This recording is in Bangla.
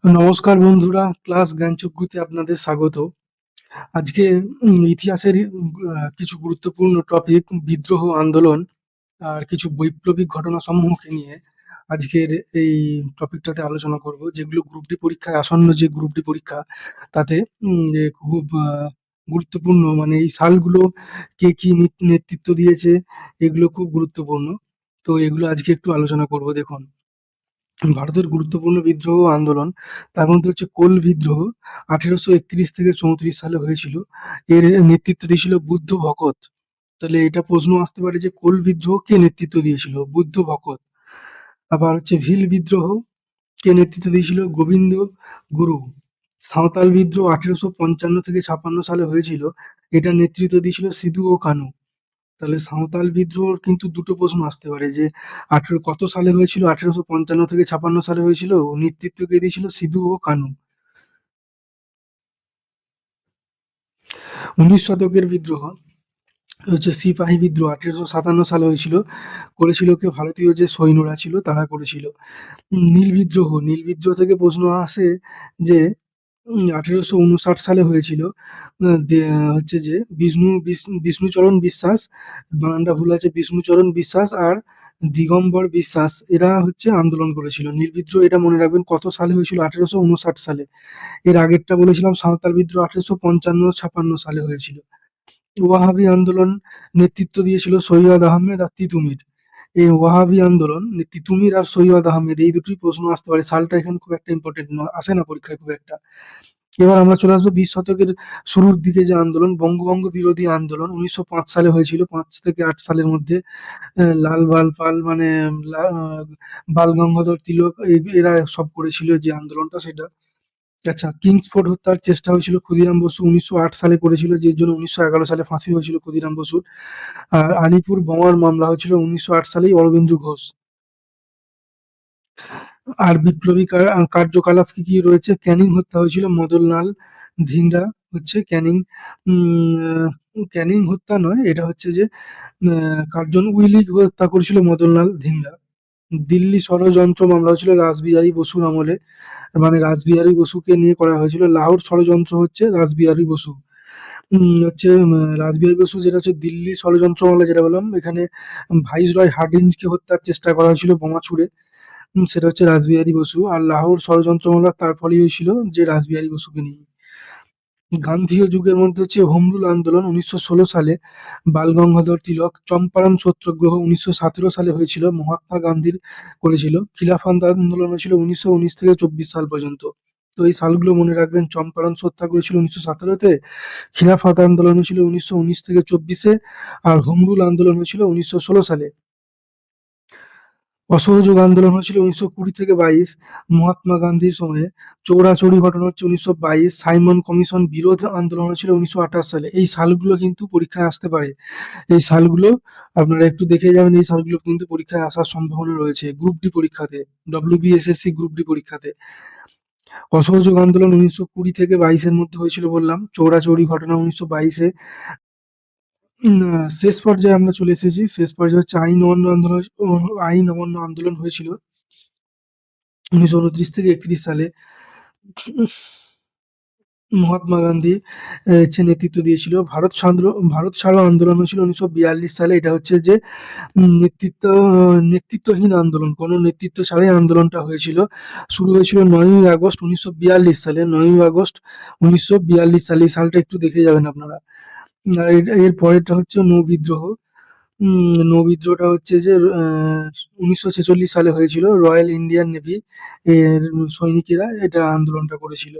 নমস্কার বন্ধুরা, ক্লাস জ্ঞানচক্ষুতে আপনাদের স্বাগত। আজকে ইতিহাসের কিছু গুরুত্বপূর্ণ টপিক বিদ্রোহ, আন্দোলন আর কিছু বৈপ্লবিক ঘটনাসমূহকে নিয়ে আজকের এই টপিকটাতে আলোচনা করব, যেগুলো গ্রুপ ডি পরীক্ষায় আসন্ন যে গ্রুপ ডি পরীক্ষা তাতে খুব গুরুত্বপূর্ণ। মানে এই সালগুলো কে কি নেতৃত্ব দিয়েছে, এগুলো খুব গুরুত্বপূর্ণ। তো এগুলো আজকে একটু আলোচনা করব। দেখুন, ভারতের গুরুত্বপূর্ণ বিদ্রোহ ও আন্দোলন, তার মধ্যে হচ্ছে কোল বিদ্রোহ। 1831 থেকে 34 সালে হয়েছিল। এর নেতৃত্ব দিয়েছিল বুদ্ধ ভকত। তাহলে এটা প্রশ্ন আসতে পারে যে কোল বিদ্রোহ কে নেতৃত্ব দিয়েছিল? বুদ্ধ ভকত। আবার হচ্ছে ভিল বিদ্রোহ কে নেতৃত্ব দিয়েছিল? গোবিন্দ গুরু। সাঁওতাল বিদ্রোহ 1855 থেকে 56 সালে হয়েছিল। এটা নেতৃত্ব দিয়েছিল সিধু ও কানু। তাহলে সাঁওতাল বিদ্রোহর কিন্তু দুটো প্রশ্ন আসতে পারে যে কত সালে হয়েছিল? 1855 থেকে 56 সালে হয়েছিল। নেতৃত্ব কে দিয়েছিল? সিধু ও কানু। 19 শতকের বিদ্রোহ হচ্ছে সিপাহী বিদ্রোহ। 1857 সালে হয়েছিল। করেছিল কে? ভারতীয় যে সৈন্যরা ছিল তারা করেছিল। নীল বিদ্রোহ, নীল বিদ্রোহ থেকে প্রশ্ন আসে যে 1859 সালে হয়েছিল। হচ্ছে যে বিষ্ণুচরণ বিশ্বাস, বানানটা ভুল আছে, বিষ্ণুচরণ বিশ্বাস আর দিগম্বর বিশ্বাস, এরা হচ্ছে আন্দোলন করেছিল নীল বিদ্রোহ। এটা মনে রাখবেন কত সালে হয়েছিল? 1859 সালে। এর আগেরটা বলেছিলাম সাঁওতাল বিদ্রোহ 1855-56 সালে হয়েছিল। ওয়াহাবি আন্দোলন নেতৃত্ব দিয়েছিল সৈয়দ আহমেদ আর তিতুমির। এই ওয়াহাবি আন্দোলন তিতুমির আর সৈয়দ আহমেদ, এই দুটোই প্রশ্ন আসতে পারে। সালটা এখানে খুব একটা ইম্পর্টেন্ট নয়, আসে না পরীক্ষায় খুব একটা। এবার আমরা চলে আসবো 20 শতকের শুরুর দিকে যে আন্দোলন, বঙ্গভঙ্গ বিরোধী আন্দোলন 1905 সালে হয়েছিল। 5 থেকে 8 সালের মধ্যে লাল বাল পাল মানে বাল গঙ্গাধর তিলক এরা সব করেছিল যে আন্দোলনটা, সেটা। আচ্ছা, কিংসফোর্ড হত্যার চেষ্টা হয়েছিল ক্ষুদিরাম বসু 1908 সালে করেছিল, যে জন্য 1911 সালে ফাঁসি হয়েছিল ক্ষুদিরাম বসুর। আর আলিপুর বোমার মামলা হয়েছিল 1908 সালেই অরবিন্দু ঘোষ। আর বিপ্লবী কার্যকলাপ কি কি রয়েছে? ক্যানিং হত্যা হয়েছিল মদনলাল ধিংরা, হচ্ছে ক্যানিং। ক্যানিং হত্যা নয়, এটা হচ্ছে যে কার্জন উইলিক হত্যা করেছিল মদনলাল ধিংরা। দিল্লি ষড়যন্ত্র মামলা হয়েছিল রাসবিহারী বসুর আমলে, মানে রাসবিহারী বসুকে নিয়ে করা হয়েছিল। লাহোর ষড়যন্ত্র হচ্ছে রাসবিহারী বসু। রাসবিহারী বসু যেটা হচ্ছে দিল্লি ষড়যন্ত্র মামলা, যেটা বললাম এখানে ভাইসরয় হার্ডিঞ্জকে হত্যার চেষ্টা করা হয়েছিল বোমা ছুড়ে। সেটা হচ্ছে রাসবিহারী বসু। আর লাহোর ষড়যন্ত্র মামলা তার ফলেই হয়েছিল, যে রাসবিহারী বসুকে নিয়ে। গান্ধীয় যুগের মধ্যে হচ্ছে হোম রুল আন্দোলন 1916 সালে বাল গঙ্গাধর তিলক। চম্পারণ সত্যাগ্রহ 1917 সালে হয়েছিল, মহাত্মা গান্ধীর করেছিল। খিলাফত আন্দোলন হয়েছিল 1919 থেকে 24 সাল পর্যন্ত। তো এই সালগুলো মনে রাখবেন, চম্পারণ সত্যাগ্রহ ছিল 1917-তে, খিলাফত আন্দোলন হয়েছিল 1919 থেকে 24-এ, আর হোম রুল আন্দোলন হয়েছিল 1916 সালে। অসহযোগ আন্দোলন হয়েছিল 1920 থেকে 22 মহাত্মা গান্ধীর সময়ে। চৌরাচৌরি ঘটনা হচ্ছে 1922। সাইমন কমিশন বিরোধ আন্দোলন হয়েছিল 1928 সালে। এই সালগুলো কিন্তু পরীক্ষায় আসতে পারে। এই সালগুলো আপনারা একটু দেখে যাবেন, এই সালগুলো কিন্তু পরীক্ষায় আসার সম্ভাবনা রয়েছে গ্রুপ ডি পরীক্ষাতে, ডব্লিউবিএসএসসি গ্রুপ ডি পরীক্ষাতে। অসহযোগ আন্দোলন 1920 থেকে 22-এর মধ্যে হয়েছিল বললাম। চৌরাচৌরি ঘটনা 1922-এ। শেষ পর্যায়ে আমরা চলে এসেছি। শেষ পর্যায়ে হচ্ছে আইন অমান্য আন্দোলন হয়েছিল 1929 থেকে 31 সালে। মহাত্মা গান্ধী হচ্ছে নেতৃত্ব দিয়েছিল। ভারত ছাড়ো আন্দোলন হয়েছিল 1942 সালে। এটা হচ্ছে যে নেতৃত্বহীন আন্দোলন, কোনো নেতৃত্ব ছাড়াই আন্দোলনটা হয়েছিল। শুরু হয়েছিল 9ই আগস্ট 1942 সালে। 9ই আগস্ট 1942 সালে, এই সালটা একটু দেখে যাবেন আপনারা। আর এর পরেরটা হচ্ছে নৌ বিদ্রোহ। নৌ বিদ্রোহটা হচ্ছে যে 1946 সালে হয়েছিল। রয়্যাল ইন্ডিয়ান নেভি এর সৈনিকেরা এটা আন্দোলনটা করেছিল।